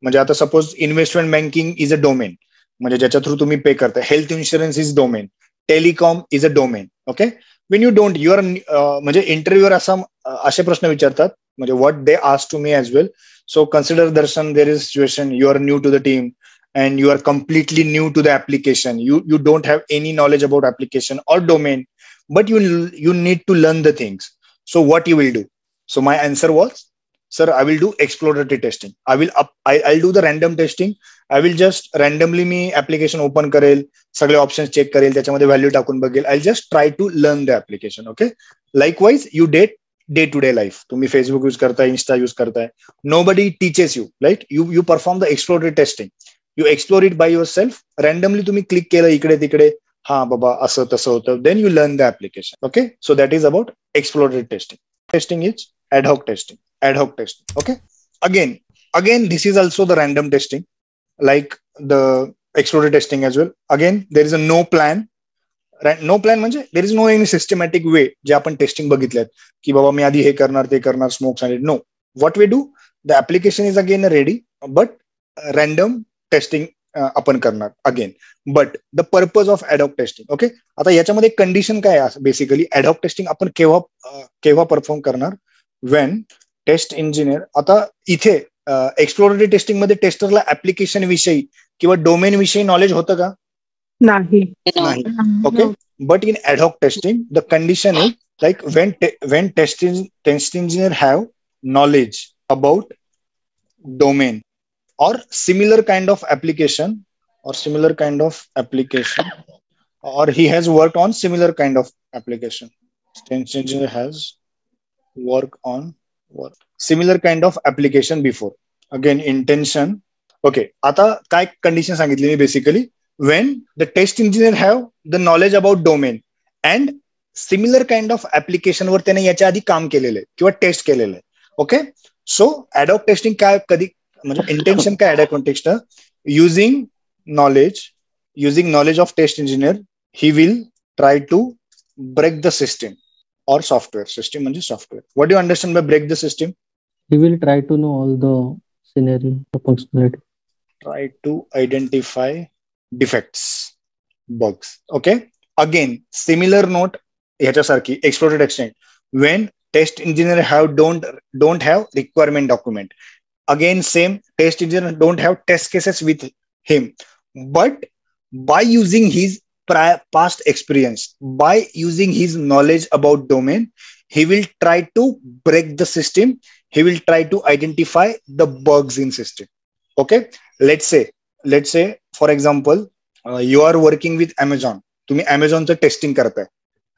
म्हणजे आता suppose investment banking is a domain, म्हणजे ज्याच्या थ्रू तुम्ही पे करता. Health insurance is domain. Telecom is a domain. Okay, when you don't, your म्हणजे इंटरव्ह्यूअर असे प्रश्न विचारतात, म्हणजे what they ask to me as well. So consider Darshan, there is situation, you are new to the team and you are completely new to the application. You don't have any knowledge about application or domain, but you need to learn the things. So what you will do? So my answer was, sir, I will do exploratory testing. I'll do the random testing. I will just randomly me application open करेल, सगळे options check करेल, त्याच्यामध्ये value टाकून Baghel. I'll just try to learn the application. Okay. Likewise, you did day to day life. तुम्ही Facebook use करताय, Insta use करताय. Nobody teaches you, right? You perform the exploratory testing. You explore it by yourself. Randomly तुम्ही click केलं इकडे तिकडे, हा बाबा असं तसं होतं. Then you learn the application. Okay. So that is about exploratory testing. Testing is ad hoc testing. Ad hoc testing. Okay. Again, this is also the random testing, like the exploratory testing as well. Again, there is a no plan. No plan म्हणजे there is no any systematic way जे आपण testing बघितल्यात की बाबा मी आधी हे करणार ते करणार, smoke सांगितलं. No, what we do, the application is again ready, but random testing आपण करणार again. But the purpose of ad hoc testing. Okay, आता याच्यामध्ये कंडिशन काय आहे बेसिकली? ऍडॉक टेस्टिंग आपण केव्हा परफॉर्म करणार? वेन टेस्ट इंजिनियर, आता इथे एक्सप्लोरेटरी टेस्टिंग मध्ये टेस्टरला ऍप्लिकेशन विषयी किंवा डोमेन विषयी नॉलेज होतं का? नाही. Okay, but in ad hoc testing the condition is like when test engineer have knowledge about domain or similar kind of application, or he has worked on similar kind of application. Test engineer has worked on similar kind of application before. Again, intention. Okay, आता काय condition सांगितली मी basically? when the test engineer have the knowledge about domain and similar kind of application वर त्याने याच्या आधी काम केलेलं आहे किंवा टेस्ट केलेलं आहे. ओके, सो ऍडॉक टेस्टिंग काय, कधी म्हणजे इंटेन्शन काय ad hoc test? Using knowledge of test engineer, he will try to break the system or software. System म्हणजे software. What do you understand by break the system? He will try to know all the scenario, the functionality. Try to identify defects, bugs. Okay. Again, similar note ह्याच्यासारखी exploratory testing. When test engineer don't have requirement document. Again, same, test engineer don't have test cases with him. But by using his past experience, by using his knowledge about domain, he will try to break the system. He will try to identify the bugs in system. Okay, let's say for example, you are working with Amazon तुम्ही अमेझॉनचं testing करताय,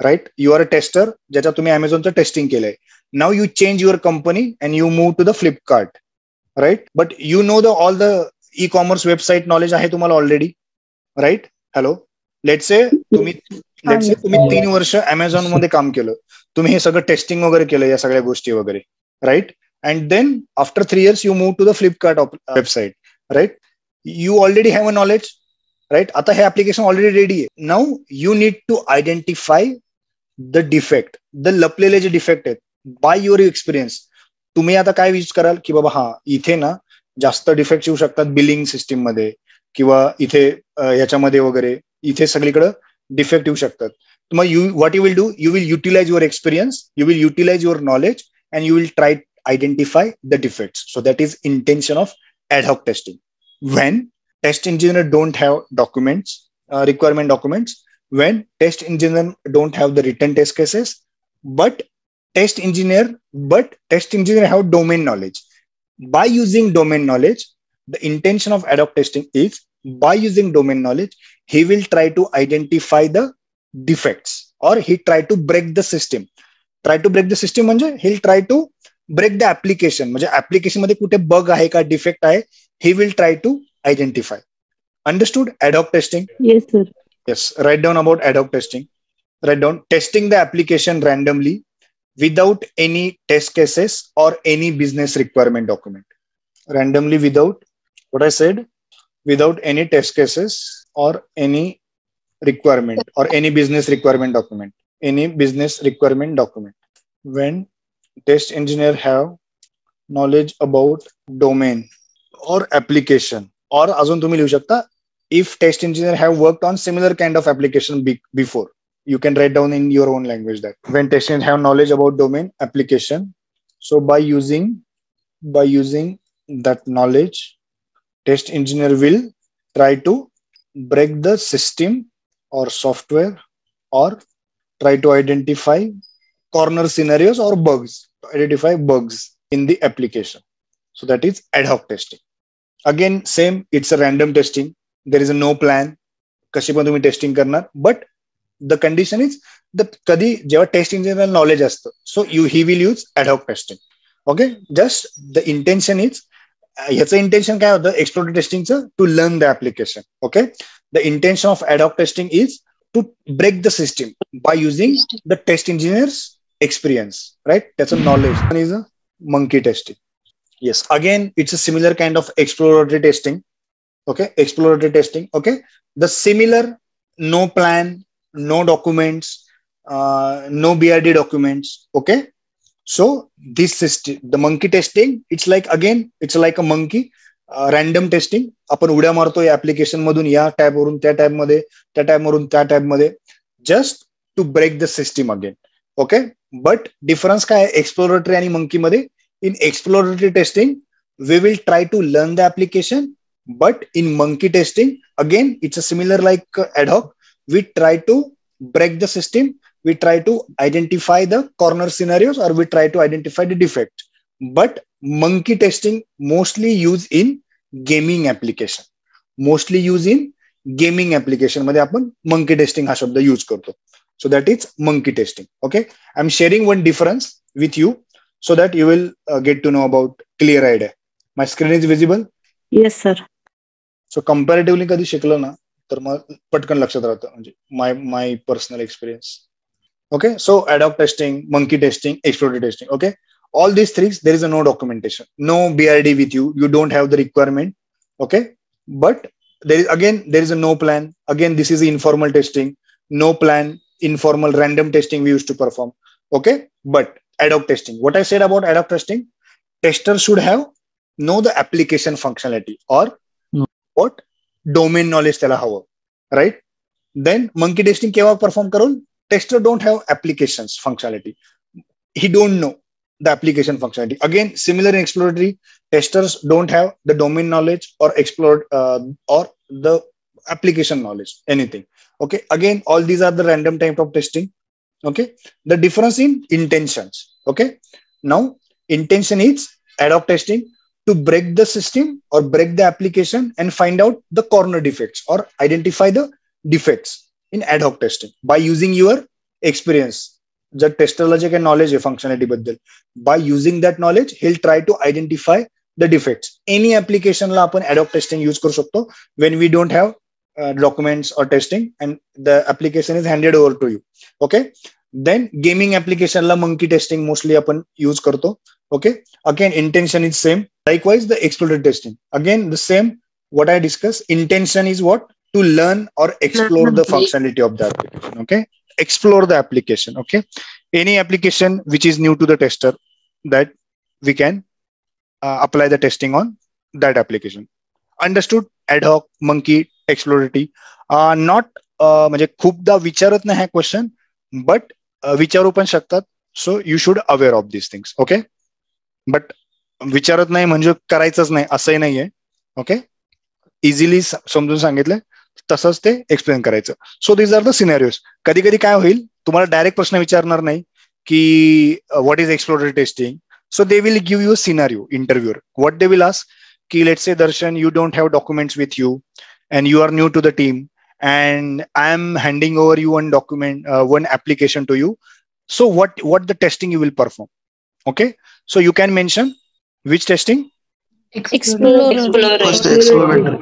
right? You are a tester, ज्याच्यात तुम्ही अमेझॉनचं testing केलंय. Now you change your company and you move to the Flipkart, right? But you know all the e-commerce website knowledge आहे तुम्हाला already, right? Hello, let's say तुम्ही 3 वर्ष Amazon मध्ये काम केलं, तुम्ही हे सगळं टेस्टिंग वगैरे केलं, या सगळ्या गोष्टी वगैरे, right? And then after 3 years you move to the Flipkart website, right? You already have a knowledge, right? आता हे ऍप्लिकेशन ऑलरेडी रेडी आहे. Now you need to identify the defect, the लपलेले जे डिफेक्ट आहेत बाय युअर एक्सपिरियन्स. तुम्ही आता काय विचार कराल की बाबा हा इथे ना जास्त डिफेक्ट येऊ शकतात बिलिंग सिस्टीम मध्ये, किंवा इथे याच्यामध्ये वगैरे, इथे सगळीकडे डिफेक्ट येऊ शकतात. तुम्हाला what you will do, you will utilise your experience, you will utilise your knowledge and you will try identify the defects. So that is intention of ad hoc testing. When test engineer don't have documents, requirement documents, when test engineer don't have the written test cases, but test engineer have domain knowledge. By using domain knowledge, the intention of ad hoc testing is, by using domain knowledge, he will try to identify the defects, or he try to break the system. Try to break the system म्हणजे he'll try to break the application, म्हणजे application मध्ये कुठे bug आहे का, defect आहे, he will try to identify. Understood ad hoc testing? Yes, sir. Yes. Write down about ad hoc testing. Write down testing the application randomly without any test cases or any business requirement document. Randomly without, what I said, without any test cases or any requirement or any business requirement document. Any business requirement document. When test engineer have knowledge about domain or application, or अजून तुम्ही लिहू शकता, if test engineer have worked on similar kind of application before, you can write down in your own language that when test engineer have knowledge about domain application, so by using that knowledge, test engineer will try to break the system or software, or try to identify corner scenarios or bugs, identify bugs in the application. So that is ad hoc testing. Again, same, it's a random testing. There is a no plan. कशी पण तुम्ही testing करणार, but the condition is कधी जेव्हा test engineer knowledge असतं, so he will use ad hoc testing. Okay, just the intention is, ह्याचं intention काय होतं एक्सप्लोरेटरी टेस्टिंगचं, to learn the application. Okay, the intention of ad hoc testing is to break the system by using the test engineers experience, right? त्याचं knowledge is a monkey testing. Yes, again, it's a similar kind of exploratory testing. Okay, exploratory testing. Okay, the similar, no plan, no documents, no BRD documents. Okay, so this system, the monkey testing, it's like, again, it's like a monkey. Random testing. आपण उड्या मारतोय application मधून या tab वरून त्या tab मध्ये, त्या tab वरून त्या टॅब मध्ये, just to break the system again. Okay, but difference काय आहे एक्सप्लोरेटरी आणि मंकी मध्ये? In exploratory testing, we will try to learn the application, but in monkey testing, again, it's a similar like ad hoc. We try to break the system. We try to identify the corner scenarios, or we try to identify the defect. But monkey testing mostly used in gaming application. Mostly used in gaming application मध्ये आपण monkey testing हा शब्द use करतो. So that is monkey testing. Okay, I'm sharing one difference with you, so that you will get to know about clear idea. My screen is visible? Yes, sir. So comparatively कधी शिकलो ना तर मग पटकन लक्षात राहतं, म्हणजे my personal experience. Okay, so ad hoc testing, monkey testing, exploratory testing. Okay, all these things, there is a no documentation, no BRD with you, you don't have the requirement. Okay, but there is a no plan. Again, this is informal testing, no plan, informal random testing we used to perform. Okay, but ad hoc testing, what I said about ad hoc testing, tester should have know the application functionality, or what domain knowledge त्याला हवं, right? Then monkey testing केव्हा perform करून, tester don't have applications functionality, he don't know the application functionality. Again, similar in exploratory, testers don't have the domain knowledge or or the application knowledge, anything. Okay, again, all these are the random type of testing. Okay, the difference in intentions. Okay, now intention is ad hoc testing to break the system or break the application and find out the corner defects or identify the defects. In ad hoc testing by using your experience. जर टेस्टरला जे काही knowledge आहे functionality बद्दल, by using that knowledge he'll try to identify the defects. Any ऍप्लिकेशनला आपण ad hoc testing use करू शकतो when we don't have documents or testing and the application is handed over to you. Okay, then gaming application la monkey testing mostly apan use karto. Okay, again intention is same. Likewise the exploratory testing, again the same what I discussed. Intention is what? To learn or explore the functionality of the application. Okay, explore the application. Okay, any application which is new to the tester, that we can apply the testing on that application. Understood? Ad hoc, monkey, exploratory not म्हणजे खूपदा विचारत नाही हा question, but विचारू पण शकतात. So you should aware of this things. Okay, but विचारत नाही म्हणजे करायचंच नाही असंही नाहीये. ओके, इझिली समजून सांगितलं तसंच ते एक्सप्लेन करायचं. So these are the scenarios. कधी कधी काय होईल, तुम्हाला डायरेक्ट प्रश्न विचारणार नाही की what is exploratory testing. So they will give you a scenario interviewer. What they will ask की let's say Darshan you don't have documents with you and you are new to the team and I am handing over you one document, one application to you. So what the testing you will perform? Okay, so you can mention which testing? Exploratory.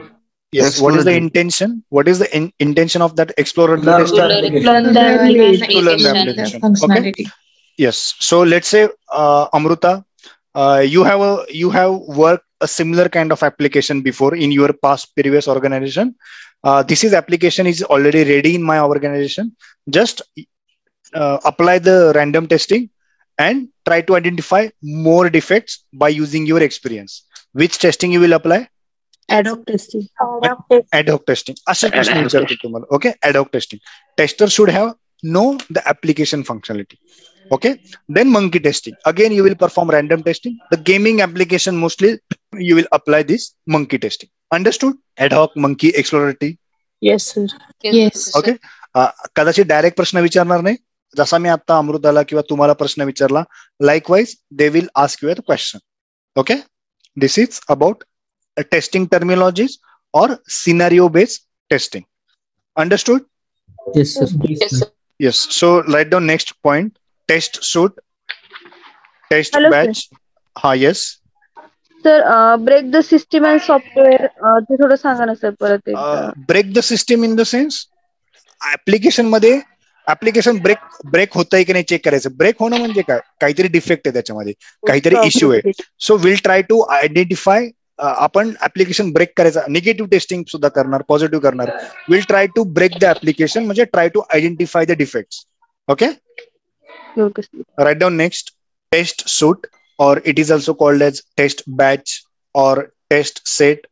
Yes. What is the intention? What is the intention of that exploratory test? Learn the application. Okay. Yes. So let's say Amruta, you have worked a similar kind of application before in your previous organization. This application is already ready in my organization. Just apply the random testing and try to identify more defects by using your experience. Which testing you will apply? Ad hoc testing. Ad hoc testing. अशा प्रश्न विचारतो तुम्हाला. Okay, ad hoc testing. Tester should have know the application functionality. Okay, then monkey testing. Again, you will perform random testing. The gaming application mostly you will apply this monkey testing. Understood? Ad hoc, monkey, exploratory. Yes, sir. Yes. Okay. कदाचित direct प्रश्न विचारणार नाही, जसा मी आता अमृताला किंवा तुम्हाला प्रश्न विचारला. Likewise, they will ask you a question. Okay. This is about testing terminologies or scenario based testing. Understood? Yes, sir. Yes. So write down next point. Test suite, test Hello, batch. Ha, yes. Sir break the system and software ते थोडं सांगा ना sir परत एकदा. Break the system in the sense application मध्ये application break होतंय की नाही चेक करायचं. ब्रेक होणं म्हणजे काय, काहीतरी डिफेक्ट आहे त्याच्यामध्ये, काहीतरी इश्यू आहे. So will try to identify. आपण ऍप्लिकेशन ब्रेक करायचा, निगेटिव्ह टेस्टिंग सुद्धा करणार, पॉझिटिव्ह करणार. Will try to break the application म्हणजे try to identify the defects. Okay, write down next. Test suite, or it is also called as test batch or test set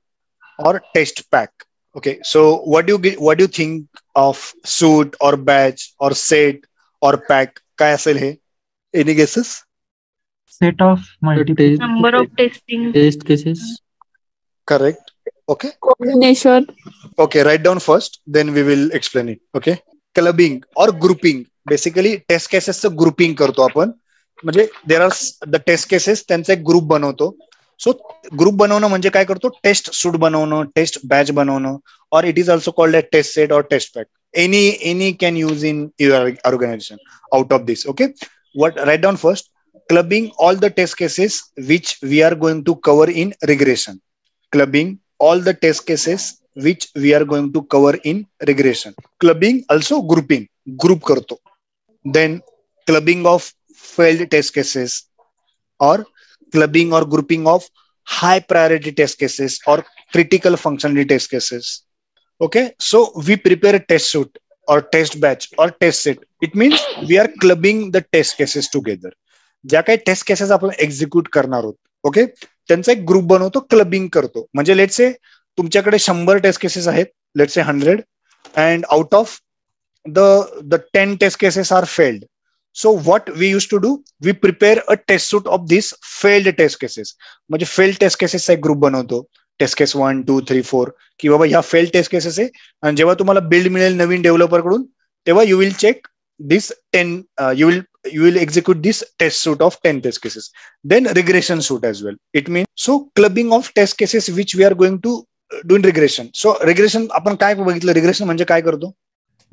or test pack. Okay, so what do you think of suite or batch or set or pack? काय असेल हे? Any guesses? Set of multiple Number of testing. Test cases. Correct. Okay. Combination. Okay, write down first, then we will explain it. Okay. Clubbing or grouping. Basically test केसेसचं grouping करतो आपण. म्हणजे there are the test cases, त्यांचा एक group बनवतो. So group बनवणं म्हणजे काय करतो, टेस्ट सूट बनवणं, टेस्ट बॅच बनवणं, और it is also called at test set और test pack. Any can use in your organisation out of this. Okay, what write down first. Clubbing all the test cases which we are going to cover in regression. Clubbing all the test cases which we are going to cover in regression. Clubbing also grouping, group करतो. Then clubbing of failed test cases or clubbing or grouping of high priority test cases or critical functionality test cases. Okay, so we prepare a test suite or test batch or test set. It means we are clubbing the test cases together. ज्या काही test cases आपण execute करणार आहोत, okay, त्यांचा एक group बनवतो, clubbing करतो. म्हणजे लेट्स से तुमच्याकडे 100 टेस्ट केसेस आहेत, let's say 100, and out of the 10 test cases are failed. So what we used to do, we prepare a test suite of these failed test cases. म्हणजे failed test cases चा एक group बनवतो, test case 1, 2, 3, 4, की बाबा ह्या failed test cases आहे. आणि जेव्हा तुम्हाला बिल्ड मिळेल नवीन डेव्हलपर कडून, तेव्हा you will check this 10, you will execute this test suite of 10 test cases. Then regression suite as well. It means so clubbing of test cases which we are going to do in regression. So regression आपण काय बघितलं, regression म्हणजे काय करतो,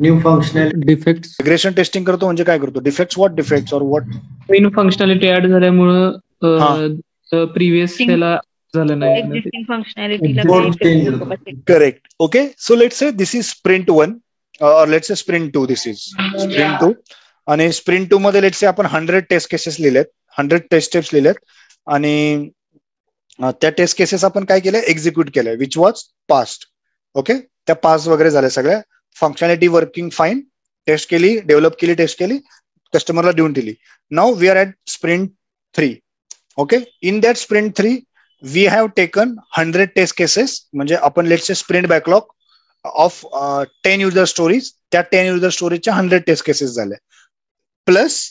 new functional defects. Regression testing करतो म्हणजे काय करतो? डिफेक्ट्स, व्हॉट डिफेक्ट्स और व्हॉट? नवीन फंक्शनॅलिटी ऍड झाल्यामुळं प्रिव्हियस त्याला झालं नाही. एक्झिस्टिंग फंक्शनॅलिटीला correct. Okay, so let's say this is sprint 1 और let's say sprint 2. This is sprint 2 आणि स्प्रिंट 2 मध्ये लेट्स से आपण 100 टेस्ट केसेस लिहिलेत, 100 टेस्ट स्टेप्स लिहिलेत आणि त्या टेस्ट केसेस आपण काय केलं? एक्झिक्यूट केलंय, विच वॉज पास्ट. ओके, त्या पास वगैरे झाल्या सगळ्या. फंक्शनॅलिटी वर्किंग फाईन, टेस्ट केली, डेव्हलप केली, टेस्ट केली, कस्टमरला देऊन दिली. Now we are at sprint 3. Okay, in that sprint 3 we have taken 100 test cases. म्हणजे आपण let's say sprint backlog of 10 user stories, त्या 10 युजर स्टोरीजच्या 100 टेस्ट केसेस झाल्या. Plus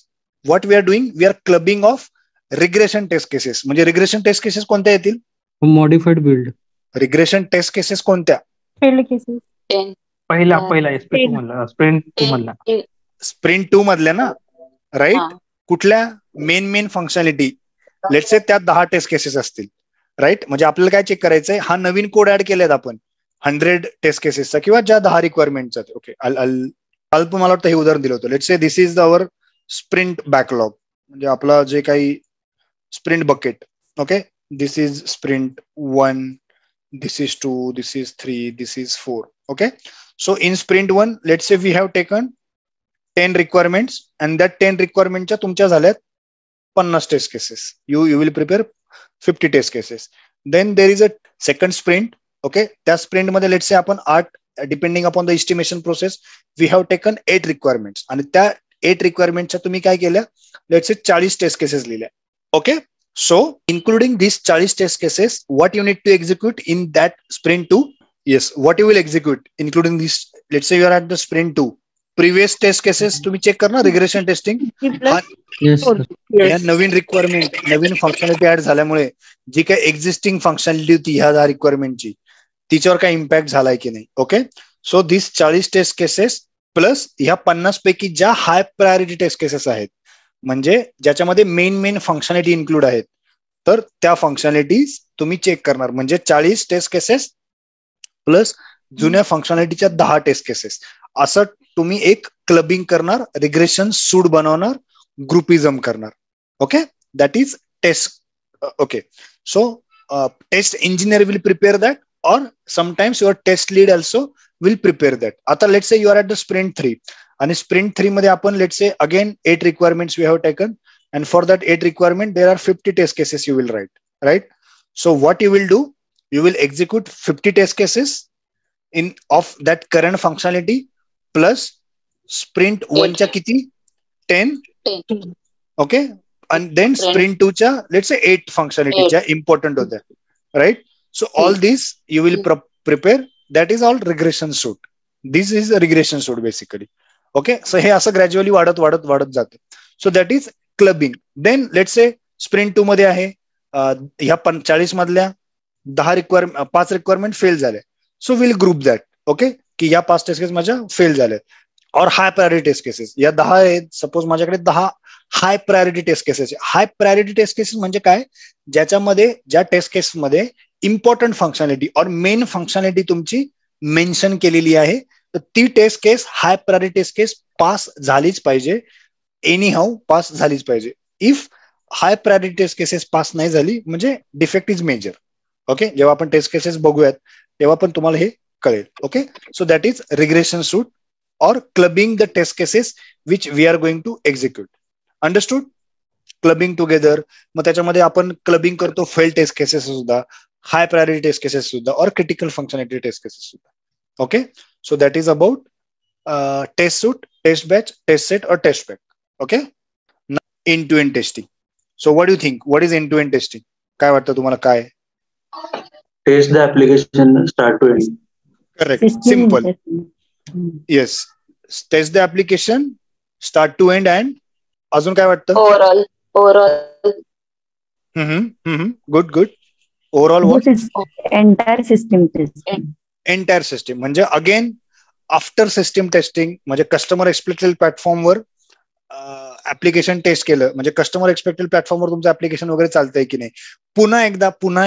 what we are doing, we are clubbing of regression test cases. म्हणजे regression test cases कोणत्या येतील? Modified build. Regression test cases कोणत्या? पहिला स्प्रिंट 2 मधला. Sprint 2 मधल्या ना, राईट? कुठल्या? Main functionality. लेट्स से त्यात 10 टेस्ट केसेस असतील, राईट? म्हणजे आपल्याला काय चेक करायचंय? हा नवीन कोड ऍड केलेत आपण 100 टेस्ट केसेसचा किंवा ज्या 10 रिक्वायरमेंटचा. ओके, काल पण मला वाटतं हे उदाहरण दिलं होतं. Let's say this is our sprint backlog, म्हणजे आपला जे काही sprint bucket. Okay, this is sprint 1, this is 2, this is 3, this is 4. Okay, so in sprint 1 let's say we have taken 10 requirements and that 10 requirements तुमच्या झाल्यात 50 test cases. you will prepare 50 test cases. then there is a second sprint. Okay, त्या sprint मध्ये let's say आपण 8, depending upon the estimation process, we have taken 8 requirements आणि त्या 8 रिक्वायरमेंटच्या तुम्ही काय केल्या? लेट्स से 40 टेस्ट केसेस लिहिल्या. Okay, so including these 40 test cases, what you need to execute in that sprint 2? Yes, what you will execute including this? Let's say you are at the sprint 2. Previous test cases तुम्ही check करणार, regression testing. नवीन requirement, नवीन functionality add झाल्यामुळे जी काही existing functionality होती ह्या रिक्वायरमेंटची, तिच्यावर काय impact झालाय की नाही. Okay, so this 40 test cases plus ह्या 50 पैकी ज्या हाय प्रायोरिटी टेस्ट केसेस आहेत, म्हणजे ज्याच्यामध्ये मेन फंक्शनॅलिटी इन्क्लूड आहेत, तर त्या फंक्शनॅलिटीज तुम्ही चेक करणार. म्हणजे 40 टेस्ट केसेस प्लस जुन्या फंक्शनॅलिटीच्या 10 टेस्ट केसेस, असं तुम्ही एक क्लबिंग करणार, रिग्रेशन सूट बनवणार, ग्रुपिझम करणार. Okay, that is test. Okay, so test engineer will prepare that और sometimes your test lead also will prepare that. आता let's say you are at the sprint 3 आणि sprint 3 मध्ये आपण let's say again 8 requirements we have taken and for that 8 requirement there are 50 test cases you will write, right? So what you will do, you will execute 50 test cases in of that current functionality plus sprint 1 च्या किती? 10. Okay, and then sprint 2 च्या let's say 8 functionality च्या important होत्या, right? So all these you will prepare. That is all regression suit. This is a regression suit basically. Okay, so हे असं gradually वाढत जाते. So that is clubbing. Then let's say sprint 2 मध्ये आहे ह्या 40 मधल्या 5 requirement fail झाले. So will group that. Okay, की या 5 टेस्ट केस माझ्या फेल झाल्या और हाय प्रायोरिटी टेस्ट केसेस या 10 आहेत. सपोज माझ्याकडे 10 high priority test cases. High priority test cases म्हणजे काय? ज्याच्यामध्ये ज्या टेस्ट केस मध्ये इम्पॉर्टंट फंक्शनॅलिटी और मेन फंक्शनॅलिटी तुमची मेन्शन केलेली आहे, तर ती test case high priority test case pass झालीच पाहिजे. एनी हाऊ पास झालीच पाहिजे. If high priority test cases pass नाही झाली म्हणजे डिफेक्ट इज मेजर. ओके, जेव्हा आपण टेस्ट केसेस बघूयात तेव्हा पण तुम्हाला हे कळेल. Okay, so that is regression suite और clubbing the test cases which we are going to execute. Understood? Clubbing together. मग त्याच्यामध्ये आपण क्लबिंग करतो फेल टेस्ट केसेस सुद्धा, हाय प्रायोरिटी टेस्ट केसेस सुद्धा और क्रिटिकल फंक्शनॅलिटी टेस्ट केसेस सुद्धा. Okay, so that is about test suite, test batch, test set और test pack. Okay, now end-to-end testing. So what do you think? What is end-to-end testing? काय वाटतं तुम्हाला काय? Test the application start to end. Correct. Simple. Yes. Test the application start to end and अजून काय वाटतं? Overall. Good. Overall what? Entire system testing. Entire system. म्हणजे again after system testing म्हणजे customer expected प्लॅटफॉर्मवर application test केलं म्हणजे customer expected प्लॅटफॉर्मवर तुमचं ऍप्लिकेशन वगैरे चालतंय की नाही, पुन्हा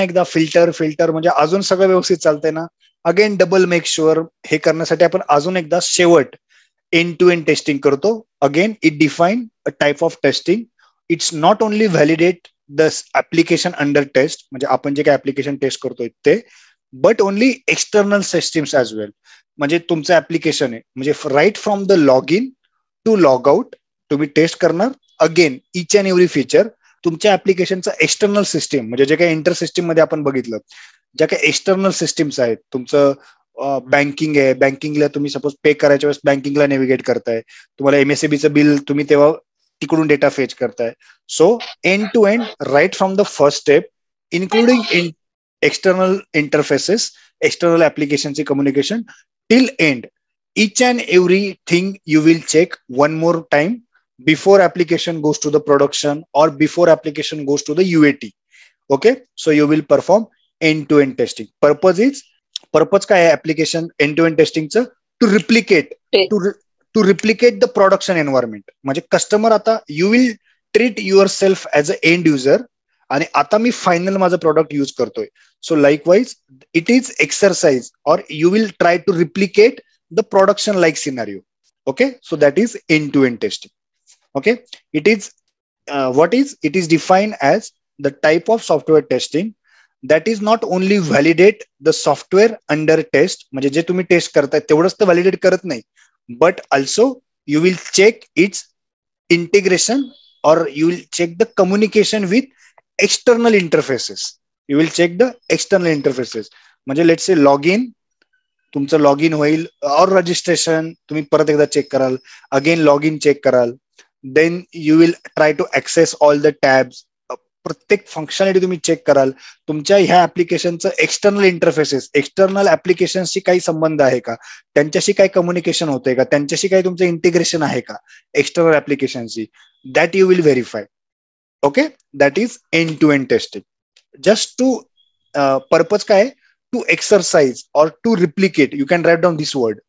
एकदा फिल्टर म्हणजे अजून सगळं व्यवस्थित चालतंय ना, अगेन डबल मेक शुअर. हे करण्यासाठी आपण अजून एकदा शेवट एंड टू एंड टेस्टिंग करतो. Again it define a type of testing. It's not only validate the application under test, म्हणजे आपण जे काही ऍप्लिकेशन टेस्ट करतोय ते, but only external systems as well. म्हणजे तुमचं ऍप्लिकेशन आहे, म्हणजे right from the log in to log out तुम्ही टेस्ट करणार. Again each and every feature तुमच्या ऍप्लिकेशनचं एक्सटर्नल सिस्टीम, म्हणजे जे काही इंटर सिस्टीम मध्ये आपण बघितलं, ज्या काही एक्सटर्नल सिस्टीम्स आहेत, तुमचं बँकिंग आहे, बँकिंगला तुम्ही सपोज पे करायच्या वेळेस बँकिंगला नेव्हिगेट करताय, तुम्हाला एमएसएबीचं बिल तुम्ही तेव्हा तिकडून डेटा फेच करताय. So end to end right from the first step including external interfaces, external applications communication till end. Each and everything you will check one more time before application goes to the production or before application goes to the UAT. Okay, so you will perform end-to-end testing. Purpose काय आहे application end-to-end testing चं? To replicate the production environment. म्हणजे customer आता you will treat yourself as an end user आणि आता मी final माझं product use करतोय. So likewise it is exercise or you will try to replicate the production like scenario. Okay, so that is end to end testing. Okay, it is what it is defined as the type of software testing that is not only validate the software under test, म्हणजे जे तुम्ही test करताय तेवढंच तर validate करत नाही, but also you will check its integration और you will check the communication with external interfaces. You will check the external interfaces. म्हणजे let's say log in, तुमचं लॉग इन होईल और रजिस्ट्रेशन तुम्ही परत एकदा चेक कराल, अगेन लॉग इन चेक कराल, then you will try to access all the tabs, प्रत्येक फंक्शनॅलिटी तुम्ही चेक कराल. तुमच्या ह्या ऍप्लिकेशनचं एक्सटर्नल इंटरफेसेस, एक्सटर्नल ऍप्लिकेशनशी काही संबंध आहे का, त्यांच्याशी काही कम्युनिकेशन होतंय का, त्यांच्याशी काही तुमचं इंटिग्रेशन आहे का एक्सटर्नल ऍप्लिकेशनशी, that you will verify. Okay, that is end-to-end testing. Just to purpose काय, to exercise or to replicate. You can write down this word,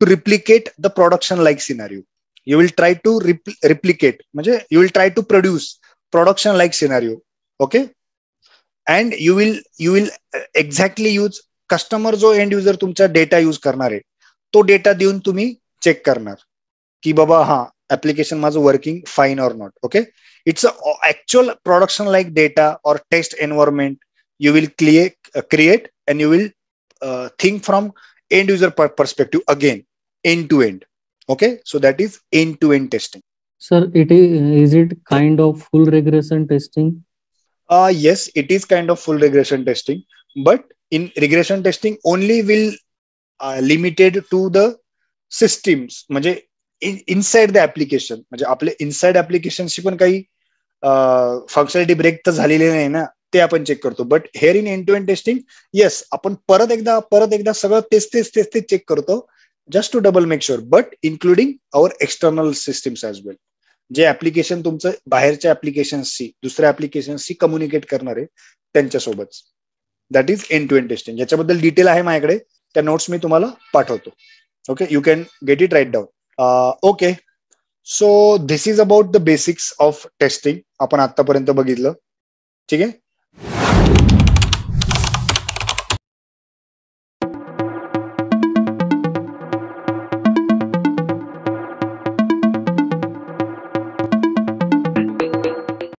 to replicate the production like scenario. You will try to replicate, म्हणजे you will try to produce production like scenario. Okay, and you will exactly use customer जो end user तुमचा data use करणार आहे तो data देऊन तुम्ही check करणार की बाबा हा ऍप्लिकेशन माझं वर्किंग फाईन और not. Okay, it's a actual production like data or test environment you will create and you will think from end user perspective, again end to end. Okay, so that is end to end testing. Sir, is it kind of full regression testing? Yes, it is kind of full regression testing, but in regression testing only will limited to the systems, म्हणजे inside the application, म्हणजे आपले inside ऍप्लिकेशनशी पण काही functionality break तर झालेली नाही ना, ते आपण चेक करतो. But here in end to end testing yes, आपण परत एकदा सगळं तेच चेक करतो, just to double make sure, but including our external systems as well. जे ऍप्लिकेशन तुमचं बाहेरच्या ऍप्लिकेशन्सशी, दुसऱ्या ऍप्लिकेशन्सशी कम्युनिकेट करणार आहे त्यांच्यासोबत, that is end to end testing. याच्याबद्दल डिटेल आहे माझ्याकडे, त्या नोट्स मी तुम्हाला पाठवतो. Okay, you can get it write down. Okay, so this is about the basics of testing. आपण आतापर्यंत बघितलं, ठीक आहे.